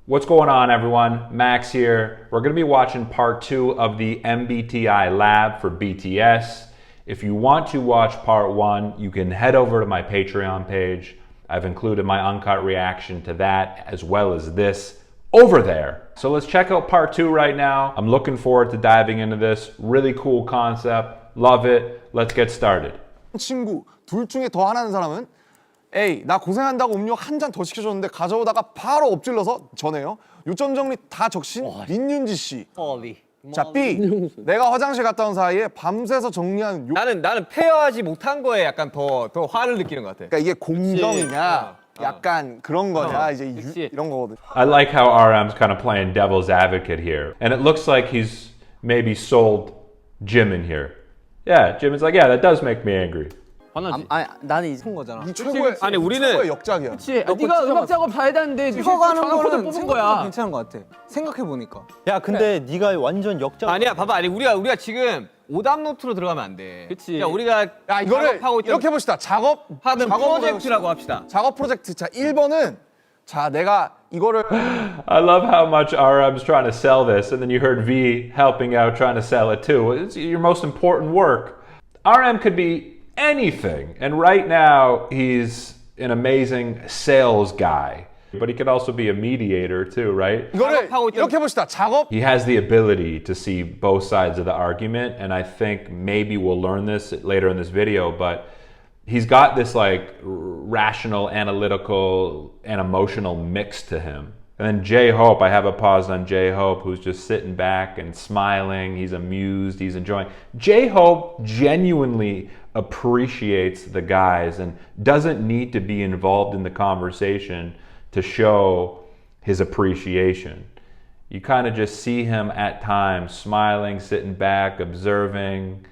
What's going on, everyone? Max here. We're going to be watching part 2 of the MBTI lab for BTS. If you want to watch part 1, you can head over to my Patreon page. I've included my uncut reaction to that as well as this over there. So let's check out part 2 right now. I'm looking forward to diving into this. Really cool concept. Love it. Let's get started. 친구 둘 중에 더 하나는 사람은 A. 나 고생한다고 음료 한 잔 더 시켜줬는데 가져오다가 바로 엎질러서 전해요. 요점 정리 다 적신 민윤지 씨. 자 B. 내가 화장실 갔다 온 사이에 밤새서 정리한 나는 페어하지 못한 거에 약간 더 화를 느끼는 것 같아. 그러니까 이게 공정이냐 약간 그런 거냐 이제 이런 거거든. I like how RM's kind of playing devil's advocate here. And it looks like he's maybe sold Jimin here. Yeah, Jimin's like, yeah, that does make me angry. 나는 이제 한 거잖아. 이 최고의 아니 우리는 최고의 역작이야. 그치. 네가 음악 작업 다 해야 되는데 찍어가는 전화 코드 거는 뽑은 거야. 괜찮은 것 같아. 생각해 보니까. 야 근데 네가 완전 역작. 아니야 봐봐 아니 우리가 지금 오답 노트로 들어가면 안 돼. 그치. 야 우리가 야 이거를 작업하고 이렇게 해봅시다. 하는 프로젝트라고 합시다. 작업 프로젝트. 자 1번은 자 내가 이거를 I love how much RM's trying to sell this, and then you heard V helping out trying to sell it too. It's your most important work. RM could be anything, and right now he's an amazing sales guy, but he could also be a mediator too, right? 이거를 이렇게 해봅시다. 작업 He has the ability to see both sides of the argument, and I think maybe we'll learn this later in this video, but he's got this like rational, analytical, and emotional mix to him. And then J-Hope, I have a pause on J-Hope, who's just sitting back and smiling. He's amused, he's enjoying. J-Hope genuinely appreciates the guys and doesn't need to be involved in the conversation to show his appreciation. You kind of just see him at times smiling, sitting back, observing.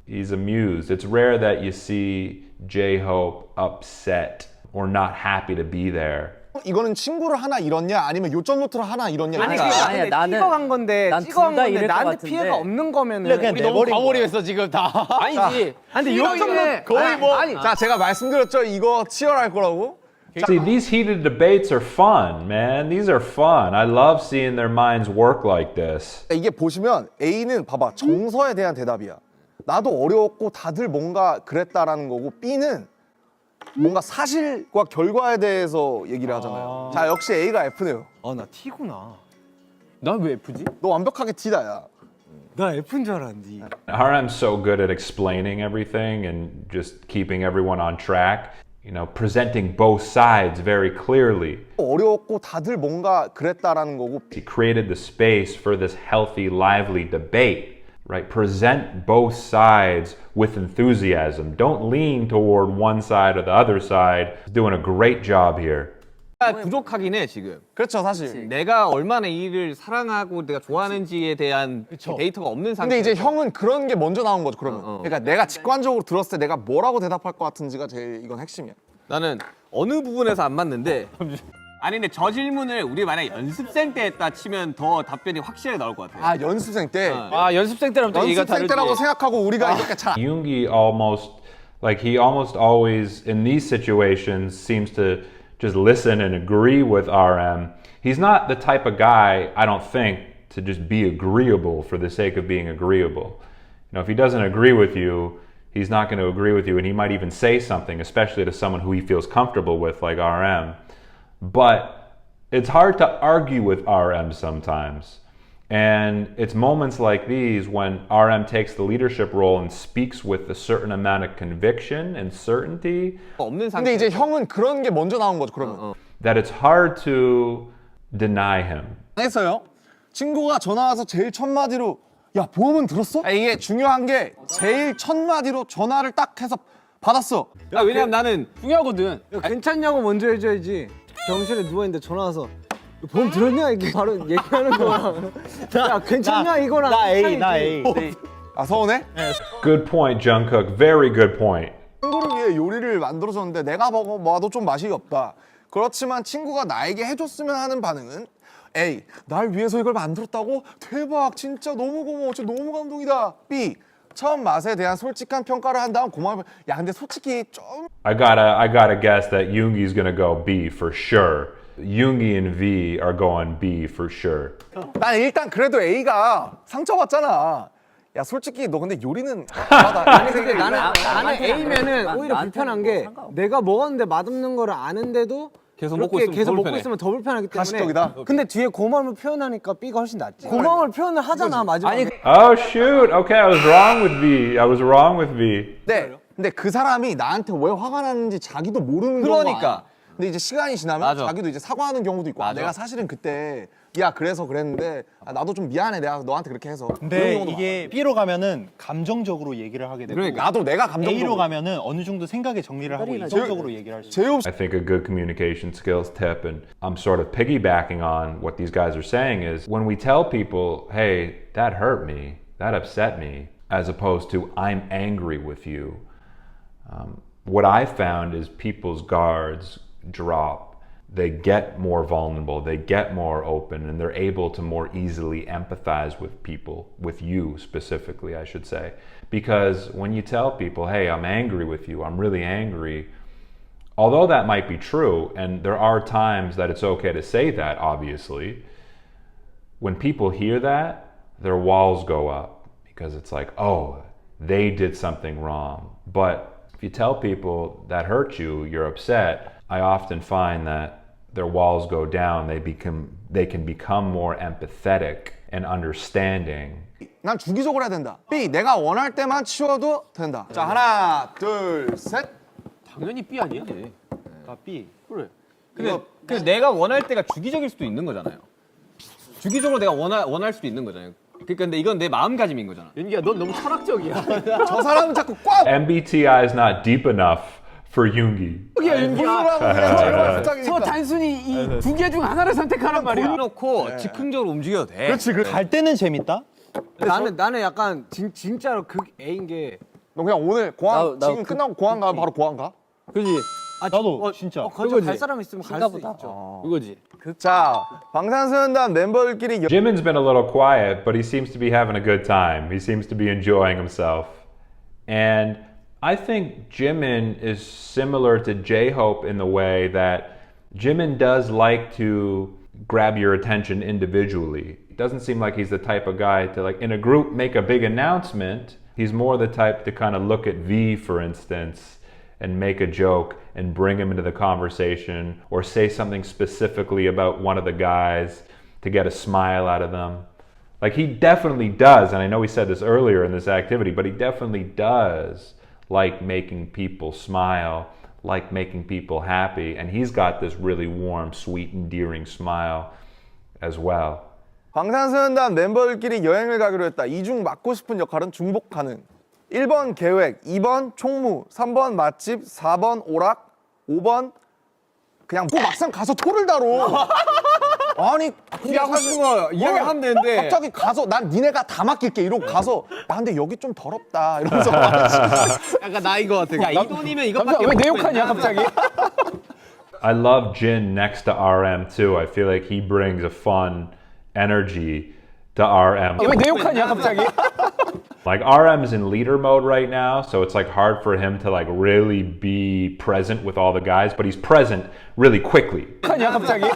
He's amused. It's rare that you see J-Hope upset or not happy to be there. 이거는 친구를 하나 잃었냐 아니면 요점 노트를 하나 잃었냐. 아니야 나는 찍어간 건데 난 찍어간 둘다 건데 이럴 것 나한테 같은데. 피해가 없는 거면은 그냥 우리 내 너무 머리인 과몰입했어 지금 다. 아니지. 근데 요즘에 거의 뭐 자 제가 말씀드렸죠 이거 치열할 거라고. See, these heated debates are fun, man. These are fun. I love seeing their minds work like this. 이게 보시면 A는 봐봐 정서에 대한 대답이야. 나도 어려웠고 다들 뭔가 그랬다라는 거고 B는 뭔가 사실과 결과에 대해서 얘기를 하잖아요. 자 역시 A가 F네요. 나 T구나. 난 왜 F지? 너 완벽하게 T다 야. 나 F인 줄 알았는데. RM's so good at explaining everything and just keeping everyone on track. You know, presenting both sides very clearly. 어려웠고 다들 뭔가 그랬다라는 거고 He created the space for this healthy, lively debate. Right? Present both sides with enthusiasm. Don't lean toward one side or the other side. He's doing a great job here. 부족하긴 해 지금. 그렇죠 사실. 내가 얼마나 이 일을 사랑하고 내가 좋아하는지에 대한 데이터가 없는 상태. 근데 이제 형은 그런 게 먼저 나온 거죠 그러면. 그러니까 내가 직관적으로 들었을 때 내가 뭐라고 대답할 것 같은지가 제일 이건 핵심이야. 나는 어느 부분에서 안 맞는데. 아니 근데 저 질문을 우리 만약 연습생 때 했다 치면 더 답변이 확실하게 나올 것 같아. 아 연습생 때. 연습생 때랑 또 얘기가 연습생 다르지. 때라고 생각하고 우리가 이렇게 잘. Yoongi he almost always in these situations seems to just listen and agree with RM. He's not the type of guy, I don't think, to just be agreeable for the sake of being agreeable. You know, if he doesn't agree with you, he's not going to agree with you, and he might even say something, especially to someone who he feels comfortable with, like RM. But it's hard to argue with RM sometimes. And it's moments like these when RM takes the leadership role and speaks with a certain amount of conviction and certainty. 없는 근데 상태. 이제 형은 그런 게 먼저 나온 거죠 그러면. That it's hard to deny him. 했어요. 친구가 전화 와서 제일 첫 마디로 야 보험은 들었어? 이게 중요한 게 제일 첫 마디로 전화를 딱 해서 받았어. 야, 왜냐면 나는 중요하거든. 괜찮냐고 먼저 해줘야지. 병실에 누워있는데 전화 와서 보험 들었냐? 이게 바로 얘기하는 거야. 야 괜찮냐 이거랑. 나 A. 아 서운해? Good point, Jungkook. Very good point. 친구를 위해 요리를 만들어줬는데 내가 먹어봐도 좀 맛이 없다. 그렇지만 친구가 나에게 해줬으면 하는 반응은 A. 날 위해서 이걸 만들었다고? 대박 진짜 너무 고마워 진짜 너무 감동이다. B. 처음 맛에 대한 솔직한 평가를 한 다음 고마워. 야 근데 솔직히 좀 I gotta guess that Yoongi's gonna go B for sure. Yoongi and V are going B for sure. 난 일단 그래도 A가 상처받잖아. 야 솔직히 너 근데 요리는 잘하다. 아니 근데 나는 A면은 오히려 불편한 게 내가 먹었는데 맛없는 거를 아는데도 계속 그렇게 먹고 있으면 계속 더 먹고 불편해. 있으면 더 불편하기 때문에. 가식적이다. 근데 뒤에 고마움을 표현하니까 B가 훨씬 낫지. 고마움을 표현을 하잖아 마지막에. Oh shoot! Okay, I was wrong with V. I was wrong with V. 네. 근데 그 사람이 나한테 왜 화가 나는지 자기도 모르는 그러니까. 경우가. 근데 이제 시간이 지나면 맞아. 자기도 이제 사과하는 경우도 있고. 아, 내가 사실은 그때 야 그래서 그랬는데 나도 좀 미안해 내가 너한테 그렇게 해서. 근데 그런 경우도 이게 B로 가면은 감정적으로 얘기를 하게 되고 그러니까. 나도 내가 A로 감정적으로 가면은 어느 정도 생각의 정리를 하고 이성적으로 얘기를 할 수 있어. 제일 I think a good communication skills tip, and I'm sort of piggybacking on what these guys are saying, is when we tell people, hey, that hurt me, that upset me, as opposed to I'm angry with you, what I found is people's guards drop. They get more vulnerable, they get more open, and they're able to more easily empathize with people, with you specifically, I should say. Because when you tell people, hey, I'm angry with you, I'm really angry, although that might be true, and there are times that it's okay to say that, obviously, when people hear that, their walls go up because it's like, oh, they did something wrong. But if you tell people that hurt you, you're upset, I often find that their walls go down. They can become more empathetic and understanding. 난 주기적으로 해야 된다. B 내가 원할 때만 치워도 된다. 자 하나 둘 셋. 당연히 B 아니야? 아, B. 그래. 근데 내가 원할 때가 주기적일 수도 있는 거잖아요. 주기적으로 내가 원할 수도 있는 거잖아요. 그러니까 근데 이건 내 마음가짐인 거잖아. 윤기야, 넌 너무 철학적이야. 저 사람은 자꾸 꽉. MBTI is not deep enough for Yoongi. 윤기야, 윤기야. 갑자기. 저 단순히 이 두 개 중 하나를 선택하란 말이야. 놓고 즉흥적으로 움직여도 돼. 그렇지 그. 갈 때는 재밌다. 나는 약간 진짜로 그 A인 게. 너 그냥 오늘 공항 나 지금 끝나고 공항 가 바로 공항 가. 그지. 나도 진짜. 거기 갈 사람 있으면 갈 수 보다. 있죠. 그거지. 자 방탄소년단 멤버들끼리 Jimin's been a little quiet, but he seems to be having a good time. He seems to be enjoying himself. And I think Jimin is similar to J-Hope in the way that Jimin does like to grab your attention individually. It doesn't seem like he's the type of guy to, like, in a group, make a big announcement. He's more the type to kind of look at V, for instance, and make a joke and bring him into the conversation, or say something specifically about one of the guys to get a smile out of them. Like, he definitely does, and I know he said this earlier in this activity, but he definitely does like making people smile, like making people happy, and he's got this really warm, sweet, endearing smile as well. 방탄소년단 멤버들끼리 여행을 가기로 했다. 이 중 맡고 싶은 역할은 중복 가능. 1번 계획, 2번 총무, 3번 맛집, 4번 오락, 5번 그냥 뭐 막상 가서 토를 다뤄. 아니 하고 싶은 거 이야기하면 되는데. 갑자기 가서 난 니네가 다 맡길게 이러고 가서 야 근데 여기 좀 더럽다 이러면서 약간 나인 것 같아. 야, 이 돈이면 이것밖에 왜 내 욕하냐 갑자기? I love Jin next to RM too. I feel like he brings a fun energy to RM. 왜 내 욕하냐 갑자기? Like, RM is in leader mode right now, so it's like hard for him to like really be present with all the guys, but he's present really quickly. 하냐 갑자기?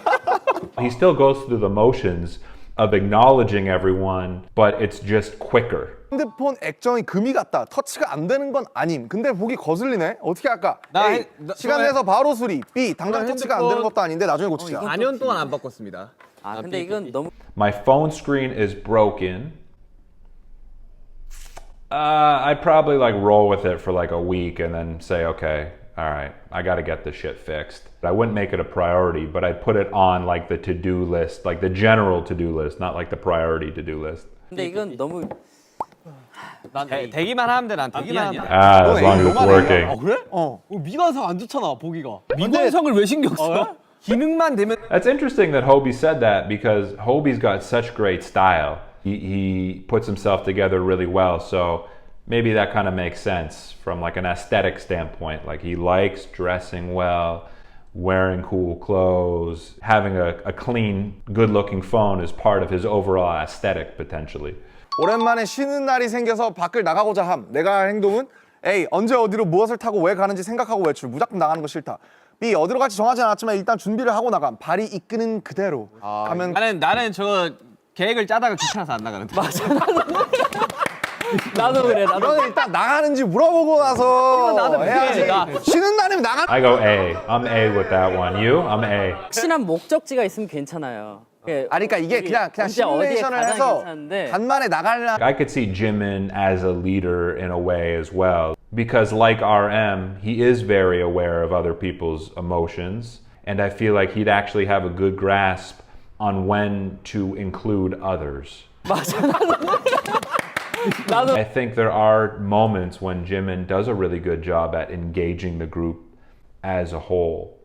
He still goes through the motions of acknowledging everyone, but it's just quicker. 핸드폰 액정이 금이 같다. 터치가 안 되는 건 아님. 근데 보기 거슬리네. 어떻게 할까? A. 시간 내서 바로 수리. B. 당장 터치가 안 되는 것도 아닌데 나중에 고치자. 4년 동안 안 바꿨습니다. 아 근데 이건 너무 My phone screen is broken. I'd probably like roll with it for like a week and then say, okay, all right, I got to get this shit fixed. I wouldn't make it a priority, but I'd put it on like the to-do list, like the general to-do list, not like the priority to-do list. 근데 이건 너무 되기만 하면 돼. 난 되기만 하면 돼. As long as it's working. 그래? 미관상 안 좋잖아, 보기가. 미관상을 왜 신경 써? 기능만 되면. That's interesting that Hobie said that, because Hobie's got such great style. He puts himself together really well, so maybe that kind of makes sense from like an aesthetic standpoint. Like, he likes dressing well, wearing cool clothes, having a clean, good-looking phone is part of his overall aesthetic potentially. 오랜만에 쉬는 날이 생겨서 밖을 나가고자 함. 내가 할 행동은 A. 언제 어디로 무엇을 타고 왜 가는지 생각하고 외출. 무작정 나가는 거 싫다. B 어디로 갈지 정하지 않았지만 일단 준비를 하고 나감. 발이 이끄는 그대로 가면. 나는 저거 계획을 짜다가 귀찮아서 안 나가는데. 맞아. 나도 그래. 나도. 이거는 일단 나가는지 물어보고 나서 나도 해야지. 그래. 쉬는 날이면 나가. I go A. I'm A with that one. You? I'm A. 확실한 목적지가 있으면 괜찮아요. 그러니까 이게 그냥 언제 어디에 시뮬레이션을 가장 해서 괜찮은데. 간만에 나갈라. I could see Jimin as a leader in a way as well. Because like RM, he is very aware of other people's emotions. And I feel like he'd actually have a good grasp on when to include others. 맞아. 나도. I think there are moments when Jimin does a really good job at engaging the group as a whole.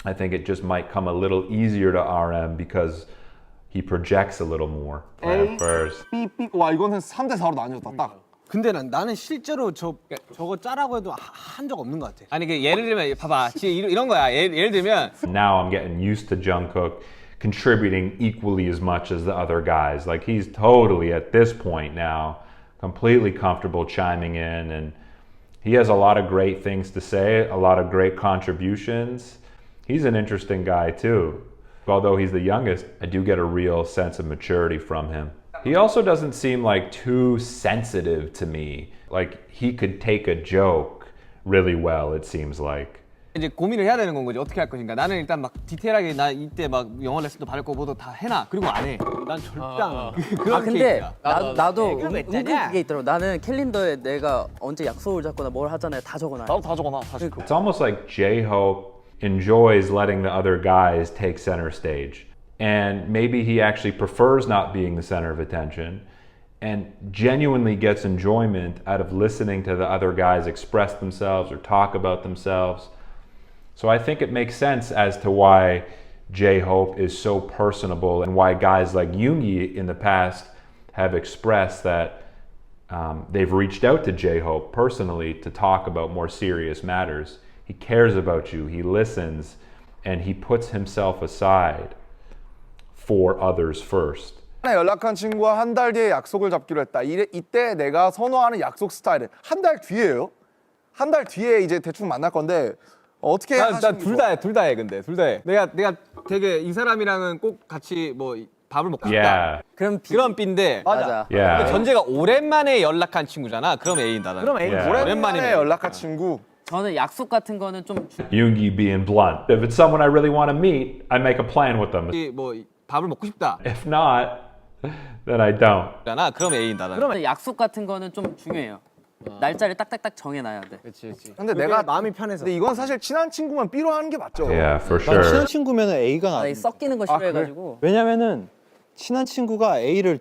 I think it just might come a little easier to RM because he projects a little more at first. 와 이거는 3대 4로 나뉘었다. 딱. 근데 나는 실제로 저거 짜라고 해도 한 적 없는 것 같아. 아니 그 예를 들면 봐봐, 지금 이런 거야. 예를 들면 Now I'm getting used to Jungkook contributing equally as much as the other guys. Like he's totally at this point now completely comfortable chiming in, and he has a lot of great things to say, a lot of great contributions. He's an interesting guy too. Although he's the youngest, I do get a real sense of maturity from him. He also doesn't seem like too sensitive to me. Like he could take a joke really well, it seems like. 이제 고민을 해야 되는 건 거지. 어떻게 할 것인가. 나는 일단 막 디테일하게 나 이때 막 영어 레슨도 받을 거 뭐도 다 해놔. 그리고 안 해. 난 절대 안 해. 그런 근데 케이스야. 나도 그런 거 은근 있잖아. 그게 있더라고. 나는 캘린더에 내가 언제 약속을 잡거나 뭘 하잖아요. 다 적어놔. 나도 다 적어놔. 사실. It's almost like J-Hope enjoys letting the other guys take center stage. And maybe he actually prefers not being the center of attention and genuinely gets enjoyment out of listening to the other guys express themselves or talk about themselves. So I think it makes sense as to why J-Hope is so personable and why guys like Yoongi in the past have expressed that they've reached out to J-Hope personally to talk about more serious matters. He cares about you, he listens, and he puts himself aside for others first. 연락한 친구와 한 달 뒤에 약속을 잡기로 했다. 이때 내가 선호하는 약속 스타일은 한 달 뒤에요. 한 달 뒤에 이제 대충 만날 건데 어떻게 하시는 난둘 다 해. 둘 다 해. 근데 둘 다 해. 내가 되게 이 사람이랑은 꼭 같이 뭐 밥을 먹고 싶다. Yeah, 그럼 B. 그런 B인데 맞아. yeah. 근데 전제가 오랜만에 연락한 친구잖아. 그럼 A인다. 나는. 그럼 A. Yeah. 오랜만에 연락한 친구. 저는 약속 같은 거는 좀 Yoongi being blunt. If it's someone I really want to meet, I make a plan with them. 뭐 밥을 먹고 싶다. If not, then I don't. 잖아. 그럼 A인다. 나는. 그러면 약속 같은 거는 좀 중요해요. 날짜를 딱딱딱 정해놔야 돼. 그렇지. 근데 내가 마음이 편해서. 근데 이건 사실 친한 친구만 B로 하는 게 맞죠. Yeah, for 난 친한 sure. 친구면 A가 나. 나 섞이는 거 싫어해가지고. 왜냐면은 친한 친구가 A를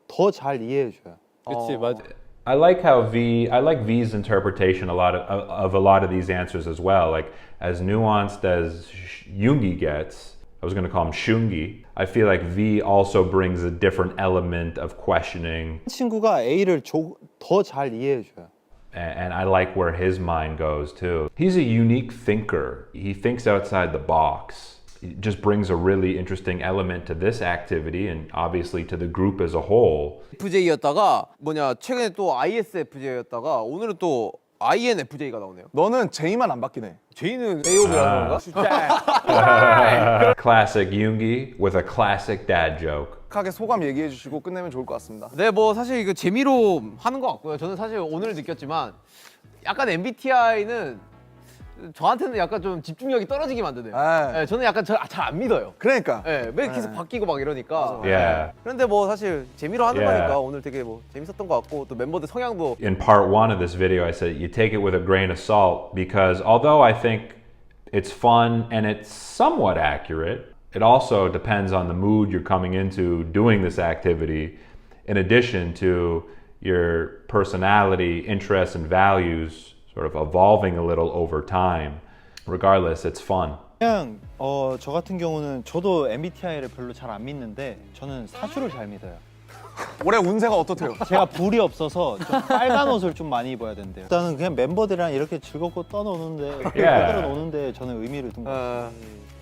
더 잘 이해해줘요. 그렇지. 맞아. I like V's interpretation a lot of a lot of these answers as well. Like as nuanced as Yoongi gets, I was going to call him Shungi. I feel like V also brings a different element of questioning, 친구가 A를 더 잘 이해해줘요. and I like where his mind goes too. He's a unique thinker. He thinks outside the box. It just brings a really interesting element to this activity and obviously to the group as a whole. FJ였다가 최근에 또 ISFJ였다가 오늘은 또 INFJ가 나오네요. 너는 J만 안 바뀌네. J는 A업이라는 건가? Classic Yoongi with a classic dad joke. 하게 소감 얘기해 주시고 끝내면 좋을 것 같습니다. 네, 뭐 사실 이거 재미로 하는 것 같고요. 저는 사실 오늘 느꼈지만 약간 MBTI는 저한테는 약간 좀 집중력이 떨어지게 만드네요. 네, 저는 약간 잘 안 믿어요. 그러니까. 네, 매 계속 바뀌고 막 이러니까. Yeah. 그런데 뭐 사실 재미로 하는 Yeah. 거니까 오늘 되게 뭐 재밌었던 것 같고 또 멤버들 성향도 In part one of this video, I said you take it with a grain of salt because although I think it's fun and it's somewhat accurate, it also depends on the mood you're coming into doing this activity, in addition to your personality, interests, and values sort of evolving a little over time. Regardless, it's fun. 그냥 저 같은 경우는 저도 MBTI를 별로 잘 안 믿는데 저는 사주를 잘 믿어요. 올해 운세가 어떻대요? 제가 불이 없어서 좀 빨간 옷을 좀 많이 입어야 된대요. 일단은 그냥 멤버들이랑 이렇게 즐겁고 떠노는데 떠들어노는데 저는 의미를 둔 것 같아요.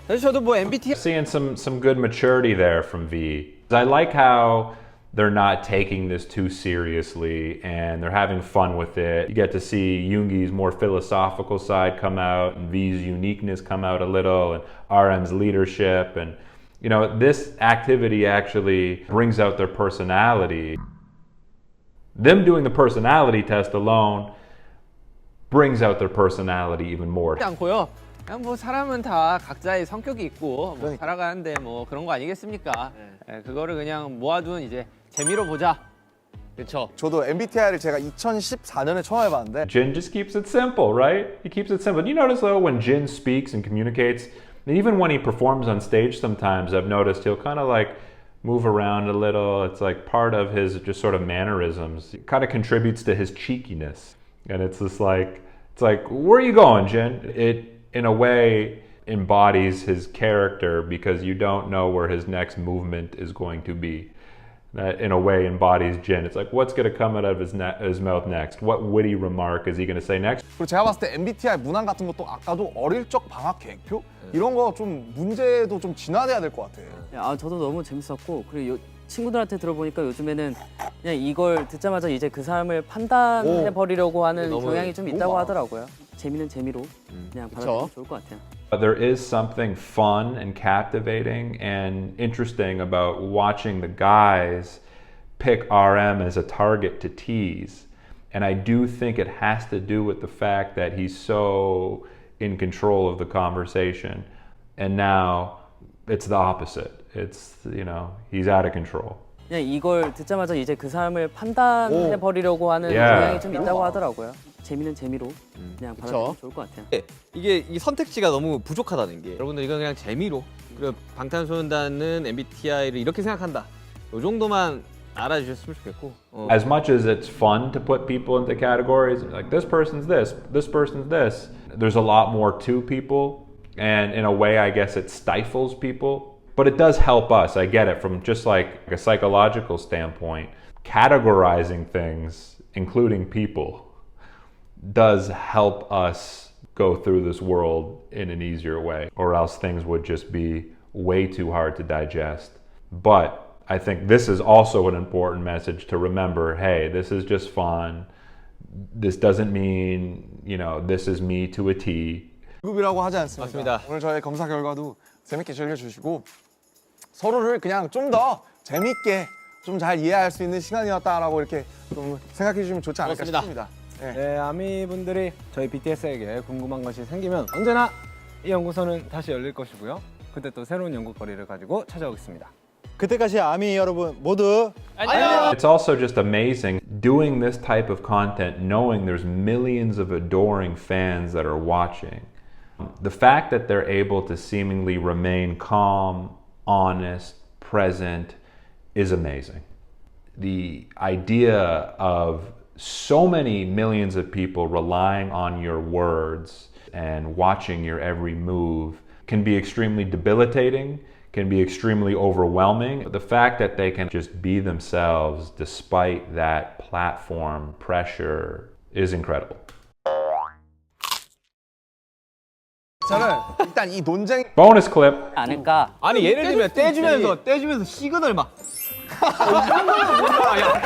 사실 저도 뭐 MBTI Seeing some good maturity there from V. I like how they're not taking this too seriously and they're having fun with it. You get to see Yoongi's more philosophical side come out and V's uniqueness come out a little and RM's leadership. And you know, this activity actually brings out their personality. Them doing the personality test alone brings out their personality even more. 않고요. 그냥 뭐 사람은 다 각자의 성격이 있고 뭐 살아가는데 뭐 그런 거 아니겠습니까? 예, 그거를 그냥 모아둔 이제 재미로 보자. 그렇죠. 저도 MBTI를 제가 2014년에 처음 해봤는데 Jin just keeps it simple, right? He keeps it simple. You notice though when Jin speaks and communicates, and even when he performs on stage sometimes, I've noticed he'll kind of like move around a little. It's like part of his just sort of mannerisms. It kind of contributes to his cheekiness. And it's just like, where are you going, Jin? It, in a way, embodies his character because you don't know where his next movement is going to be. That, in a way, embodies Jin. It's like, what's going to come out of his mouth next? What witty remark is he going to say next? 그리고 제가 봤을 때 MBTI 문항 같은 것도 아까도 어릴 적 방학 계획표? 이런 거 좀 문제도 좀 진화돼야 될 것 같아요. 아 저도 너무 재밌었고 그리고 친구들한테 들어보니까 요즘에는 그냥 이걸 듣자마자 이제 그 사람을 판단해 버리려고 하는 경향이 좀 있다고 하더라고요. 재미는 재미로 그냥 받아들이면 좋을 것 같아요. There is something fun and captivating and interesting about watching the guys pick RM as a target to tease. And I do think it has to do with the fact that he's so in control of the conversation. And now it's the opposite. It's, you know, he's out of control. 그냥 이걸 듣자마자 이제 그 사람을 판단해 버리려고 하는 경향이 좀 있다고 하더라고요. 재미는 재미로 그냥 받아들이면 좋을 것 같아요. 이게 이 선택지가 너무 부족하다는 게 여러분들 이건 그냥 재미로 그리고 방탄소년단은 MBTI를 이렇게 생각한다. 이 정도만 알아주셨으면 좋겠고. As much as it's fun to put people into categories, like this person's this person's this, there's a lot more to people. And in a way, I guess it stifles people. But it does help us. I get it from just like a psychological standpoint. Categorizing things, including people, does help us go through this world in an easier way, or else things would just be way too hard to digest. But I think this is also an important message to remember, hey, this is just fun. This doesn't mean, you know, this is me to a T. 급이라고 하지 않습니다. 맞습니다. 오늘 저희 검사 결과도 재밌게 즐겨주시고 서로를 그냥 좀 더 재밌게 좀 잘 이해할 수 있는 시간이었다라고 이렇게 좀 생각해 주시면 좋지 않을까 그렇습니다. 싶습니다. 네. 네, 아미분들이 저희 BTS에게 궁금한 것이 생기면 언제나 이 연구소는 다시 열릴 것이고요. 그때 또 새로운 연구거리를 가지고 찾아오겠습니다. 그때까지 아미 여러분 모두 It's also just amazing doing this type of content, knowing there's millions of adoring fans that are watching. The fact that they're able to seemingly remain calm, honest, present is amazing. The idea of so many millions of people relying on your words and watching your every move can be extremely debilitating, can be extremely overwhelming. But the fact that they can just be themselves despite that platform pressure is incredible. 저는 일단 이 논쟁 Bonus clip. 않을까? 아니 예를 들면 떼주면서 시그널 막 이런 거는 뭔가 야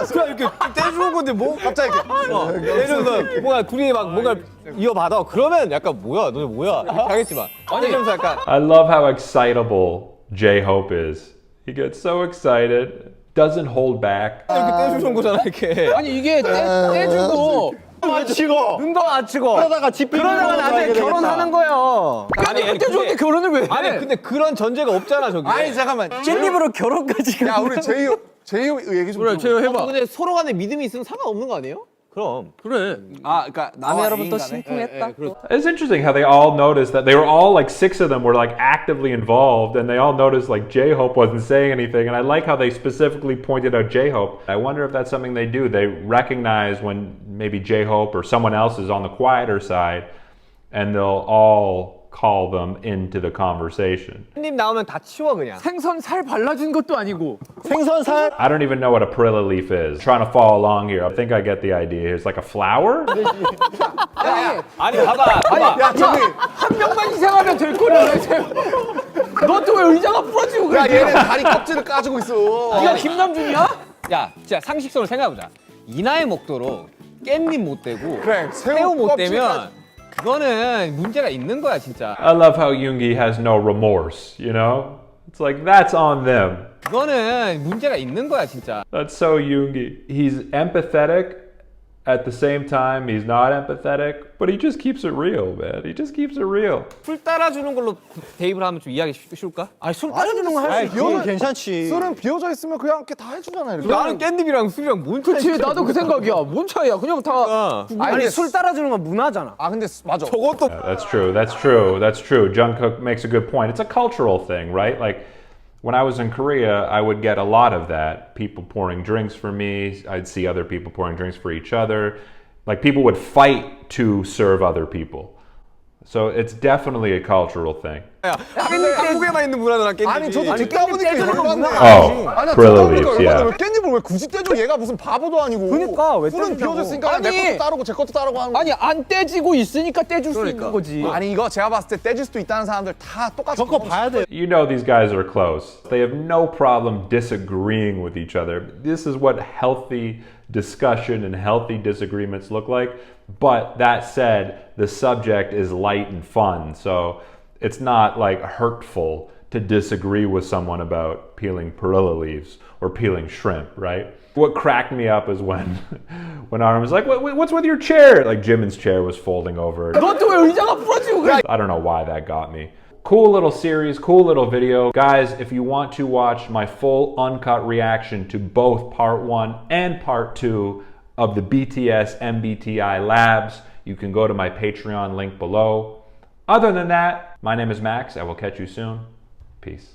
그냥 이렇게 떼주는 건데 뭐 갑자기 이렇게 떼주면서 뭔가 둘이 막 뭔가 이어받아 그러면 약간 뭐야 너네 뭐야 이렇게 하겠지만 떼주면서 약간 I love how excitable J-Hope is. He gets so excited, doesn't hold back. 이렇게 떼주는 거잖아 이렇게 아니 이게 떼주고 맞히고 눈도 안 치고 그러다가 집필 그러다가 나중에 결혼하는 거예요. 아니 떼주는데 결혼을 왜 해? 아니 근데 그런 전제가 없잖아 저기 아니 잠깐만 깻잎으로 결혼까지 야 우리 제이홉 얘기 좀 그래 들어볼까? 제가 해봐 근데 서로 간에 믿음이 있으면 상관없는 거 아니에요? 그럼 그래 아 그러니까 아미 여러분 또 애인 간에? 심쿵했다. It's interesting how they all noticed that they were all like 6 of them were like actively involved and they all noticed like J-Hope wasn't saying anything and I like how they specifically pointed out J-Hope. I wonder if that's something they do. They recognize when maybe J-Hope or someone else is on the quieter side and they'll all call them into the conversation. 님 나오면 다 치워 그냥 생선 살 발라준 것도 아니고 생선살 I don't even know what a perilla leaf is. Trying to follow along here. I think I get the idea. It's like a flower? 아니 봐봐 야 저기 한 명만 희생하면 될 거야 너 또 왜 의자가 부러지고 그래? 야 얘는 다리 껍질을 까지고 있어. 네가 김남준이야? 야, 진짜 상식적으로 생각해보자. 이 나이 먹도록 깻잎 못 대고 그래, 새우 못 껍질까지. 대면 그거는 문제가 있는 거야 진짜. I love how Yoongi has no remorse, you know? It's like, that's on them. 그거는 문제가 있는 거야 진짜. That's so Yoongi. He's empathetic. At the same time, he's not empathetic, but he just keeps it real, man. He just keeps it real. 술 따라주는 걸로 대입을 하면 좀 이해하기 쉬울까? 아니 술 따라주는 거 할 아니 수 그건 있지. 괜찮지. 술은 비어져 있으면 그냥 이렇게 다 해주잖아. 이렇게. 나는 깻잎이랑 술이랑 뭔 차이야? 그치, 나도 그 생각이야. 뭔 차이야? 그냥 다. 아니 술 따라주는 건 문화잖아. 아 근데 맞아. 저것도 That's true. That's true. That's true. Jungkook makes a good point. It's a cultural thing, right? Like when I was in Korea, I would get a lot of that. People pouring drinks for me. I'd see other people pouring drinks for each other. Like people would fight to serve other people. So it's definitely a cultural thing. 한국에만 있는 문화잖아 깻잎이. 아니 저도 듣다 보니까 열받네. Oh, 아니 Prilla 듣다 보니까 leaves, 열받네. yeah. 왜 깻잎을 왜 굳이 떼줘? 얘가 무슨 바보도 아니고. 그러니까 왜 술은 떼주냐고. 비어져 있으니까 내 아니. 것도 따르고 제 것도 따르고 하는 거. 아니 안 떼지고 있으니까 떼줄 수 있는 거지. 아니 이거 제가 봤을 때 떼질 수도 있다는 사람들 다 똑같이 저거 봐야 돼. You know these guys are close. They have no problem disagreeing with each other. This is what healthy discussion and healthy disagreements look like. But that said, the subject is light and fun. So it's not like hurtful to disagree with someone about peeling perilla leaves or peeling shrimp, right? What cracked me up is when Arm was like, what's with your chair? Like Jimin's chair was folding over. 너 또 왜 의자가 부러지고 그래? I don't know why that got me. Cool little series, cool little video. Guys, if you want to watch my full uncut reaction to both part 1 and part 2 of the BTS MBTI labs, you can go to my Patreon link below. Other than that, my name is Max. I will catch you soon. Peace.